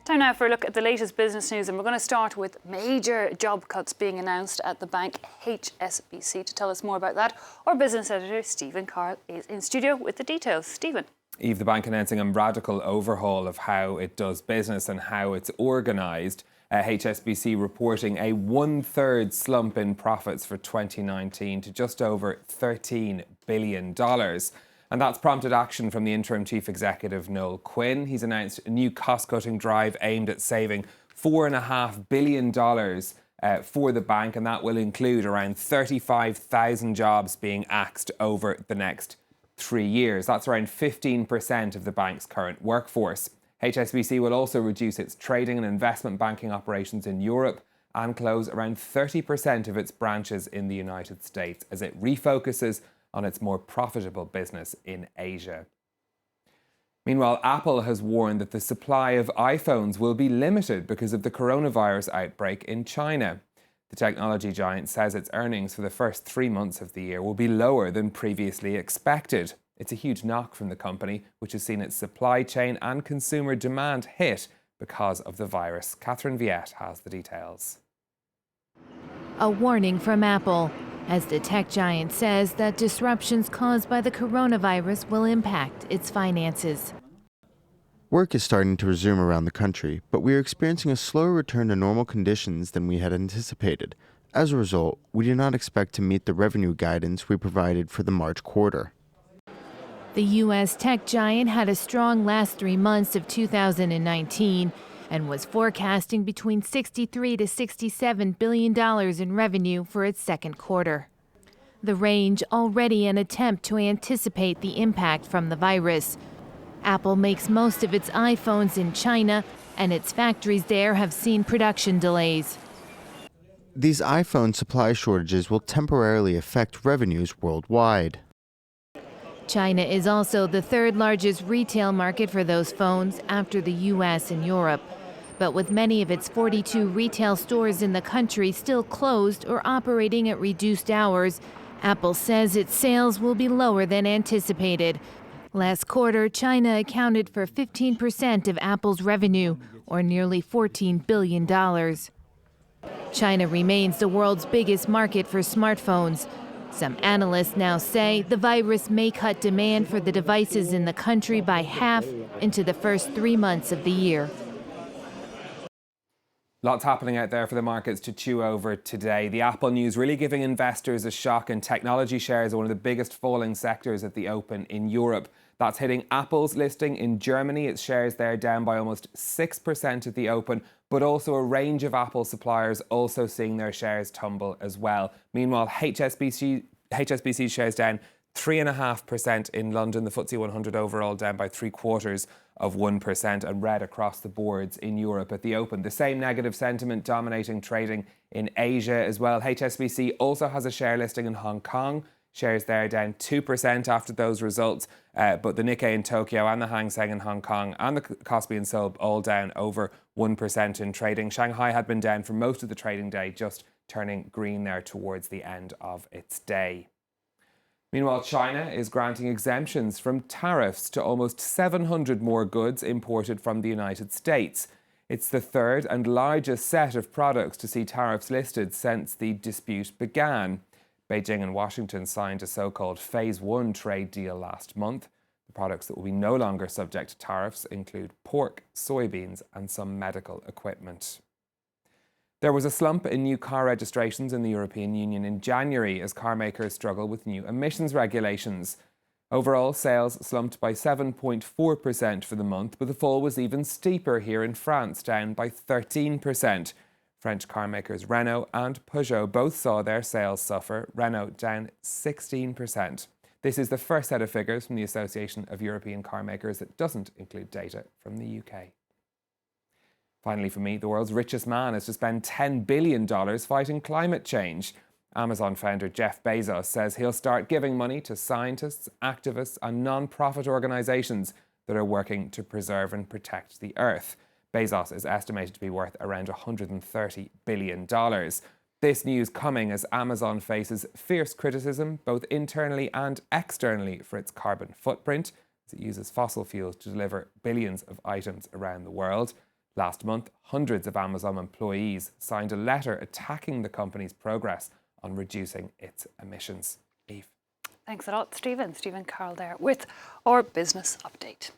Time now for a look at the latest business news, and we're going to start with major job cuts being announced at the bank HSBC. To tell us more about that, our business editor Stephen Carl is in studio with the details. Stephen. Eve, the bank announcing a radical overhaul of how it does business and how it's organised. HSBC reporting a one-third slump in profits for 2019 to just over $13 billion. And that's prompted action from the interim chief executive, Noel Quinn. He's announced a new cost-cutting drive aimed at saving $4.5 billion for the bank, and that will include around 35,000 jobs being axed over the next 3 years. That's around 15% of the bank's current workforce. HSBC will also reduce its trading and investment banking operations in Europe and close around 30% of its branches in the United States as it refocuses on its more profitable business in Asia. Meanwhile, Apple has warned that the supply of iPhones will be limited because of the coronavirus outbreak in China. The technology giant says its earnings for the first 3 months of the year will be lower than previously expected. It's a huge knock from the company, which has seen its supply chain and consumer demand hit because of the virus. Catherine Viette has the details. A warning from Apple, as the tech giant says that disruptions caused by the coronavirus will impact its finances. Work is starting to resume around the country, but we are experiencing a slower return to normal conditions than we had anticipated. As a result, we do not expect to meet the revenue guidance we provided for the March quarter. The U.S. tech giant had a strong last 3 months of 2019 and was forecasting between $63 to $67 billion in revenue for its second quarter. The range already an attempt to anticipate the impact from the virus. Apple makes most of its iPhones in China, and its factories there have seen production delays. These iPhone supply shortages will temporarily affect revenues worldwide. China is also the third largest retail market for those phones after the U.S. and Europe. But with many of its 42 retail stores in the country still closed or operating at reduced hours, Apple says its sales will be lower than anticipated. Last quarter, China accounted for 15% of Apple's revenue, or nearly $14 billion. China remains the world's biggest market for smartphones. Some analysts now say the virus may cut demand for the devices in the country by half into the first 3 months of the year. Lots happening out there for the markets to chew over today. The Apple news really giving investors a shock, and technology shares are one of the biggest falling sectors at the open in Europe. That's hitting Apple's listing in Germany. Its shares there down by almost 6% at the open, but also a range of Apple suppliers also seeing their shares tumble as well. Meanwhile, HSBC shares down 3.5% in London. The FTSE 100 overall down by 0.75%, and red across the boards in Europe at the open. The same negative sentiment dominating trading in Asia as well. HSBC also has a share listing in Hong Kong. Shares there down 2% after those results, but the Nikkei in Tokyo and the Hang Seng in Hong Kong and the Kospi and Seoul all down over 1% in trading. Shanghai had been down for most of the trading day, just turning green there towards the end of its day. Meanwhile, China is granting exemptions from tariffs to almost 700 more goods imported from the United States. It's the third and largest set of products to see tariffs listed since the dispute began. Beijing and Washington signed a so-called Phase 1 trade deal last month. The products that will be no longer subject to tariffs include pork, soybeans, and some medical equipment. There was a slump in new car registrations in the European Union in January as car makers struggle with new emissions regulations. Overall, sales slumped by 7.4% for the month, but the fall was even steeper here in France, down by 13%. French car makers Renault and Peugeot both saw their sales suffer, Renault down 16%. This is the first set of figures from the Association of European Car Makers that doesn't include data from the UK. Finally for me, the world's richest man is to spend $10 billion fighting climate change. Amazon founder Jeff Bezos says he'll start giving money to scientists, activists and non-profit organisations that are working to preserve and protect the Earth. Bezos is estimated to be worth around $130 billion. This news coming as Amazon faces fierce criticism, both internally and externally, for its carbon footprint, as it uses fossil fuels to deliver billions of items around the world. Last month, hundreds of Amazon employees signed a letter attacking the company's progress on reducing its emissions. Eve. Thanks a lot, Stephen. Stephen Carroll there with our business update.